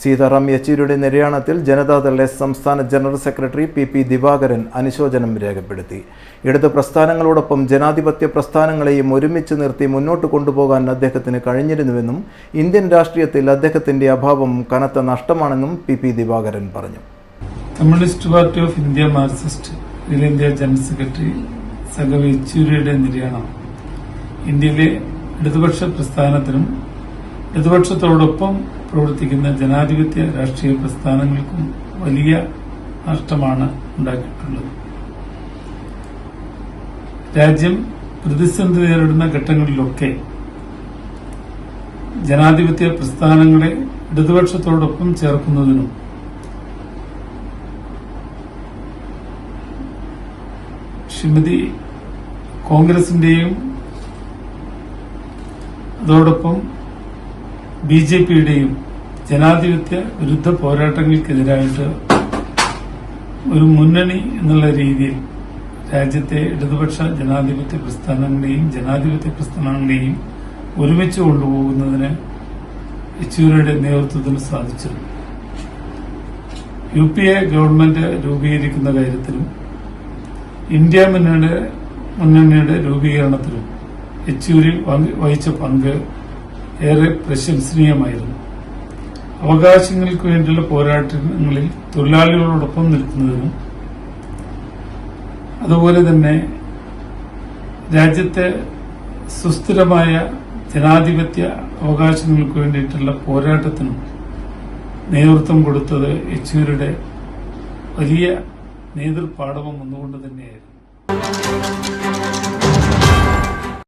സീതാറാം യെച്ചൂരിയുടെ നിര്യാണത്തിൽ ജനതാദൾ എസ് സംസ്ഥാന general secretary P Divakaran അനുശോചനം രേഖപ്പെടുത്തി. ഇടത് പ്രസ്ഥാനങ്ങളോടൊപ്പം ജനാധിപത്യ പ്രസ്ഥാനങ്ങളെയും ഒരുമിച്ച് നിർത്തി മുന്നോട്ട് കൊണ്ടുപോകാൻ അദ്ദേഹത്തിന് കഴിഞ്ഞിരുന്നുവെന്നും ഇന്ത്യൻ രാഷ്ട്രീയത്തിൽ അദ്ദേഹത്തിന്റെ അഭാവം കനത്ത നഷ്ടമാണെന്നും പി ദിവാകരൻ പറഞ്ഞു. Communist party of India Marxist അഖിലേന്ത്യാ ജനറൽ സെക്രട്ടറി സഖാവ് യെച്ചൂരിയുടെ നിര്യാണം ഇന്ത്യയിലെ ഇടതുപക്ഷ പ്രസ്ഥാനത്തിനും ഇടതുപക്ഷത്തോടൊപ്പം പ്രവർത്തിക്കുന്ന ജനാധിപത്യ രാഷ്ട്രീയ പ്രസ്ഥാനങ്ങൾക്കും വലിയ നഷ്ടമാണ് ഉണ്ടാക്കിയിട്ടുള്ളത്. രാജ്യം പ്രതിസന്ധി നേരിടുന്ന ഘട്ടങ്ങളിലൊക്കെ ജനാധിപത്യ പ്രസ്ഥാനങ്ങളെ ഇടതുപക്ഷത്തോടൊപ്പം ചേർക്കുന്നതിനും ശ്രീമതി കോൺഗ്രസിന്റെയും അതോടൊപ്പം ബിജെപിയുടെയും ജനാധിപത്യ വിരുദ്ധ പോരാട്ടങ്ങൾക്കെതിരായിട്ട് ഒരു മുന്നണി എന്നുള്ള രീതിയിൽ രാജ്യത്തെ ഇടതുപക്ഷ ജനാധിപത്യ പ്രസ്ഥാനങ്ങളെയും ഒരുമിച്ച് കൊണ്ടുപോകുന്നതിന് യെച്ചൂരിയുടെ നേതൃത്വത്തിന് സാധിച്ചു. UPA ഗവൺമെന്റ് രൂപീകരിക്കുന്ന കാര്യത്തിലും ഇന്ത്യ മുന്നണിയുടെ രൂപീകരണത്തിലും യെച്ചൂരി വഹിച്ച പങ്ക് ഏറെ പ്രശംസനീയമായിരുന്നു. അവകാശങ്ങൾക്ക് വേണ്ടിയുള്ള പോരാട്ടങ്ങളിൽ തൊഴിലാളികളോടൊപ്പം നിൽക്കുന്നതിനും അതുപോലെ തന്നെ രാജ്യത്തെ സുസ്ഥിരമായ ജനാധിപത്യ അവകാശങ്ങൾക്ക് വേണ്ടിയിട്ടുള്ള പോരാട്ടത്തിനും നേതൃത്വം കൊടുത്തത് യെച്ചൂരിയുടെ വലിയ നേതൃപാടവം ഒന്നുകൊണ്ട് തന്നെയായിരുന്നു.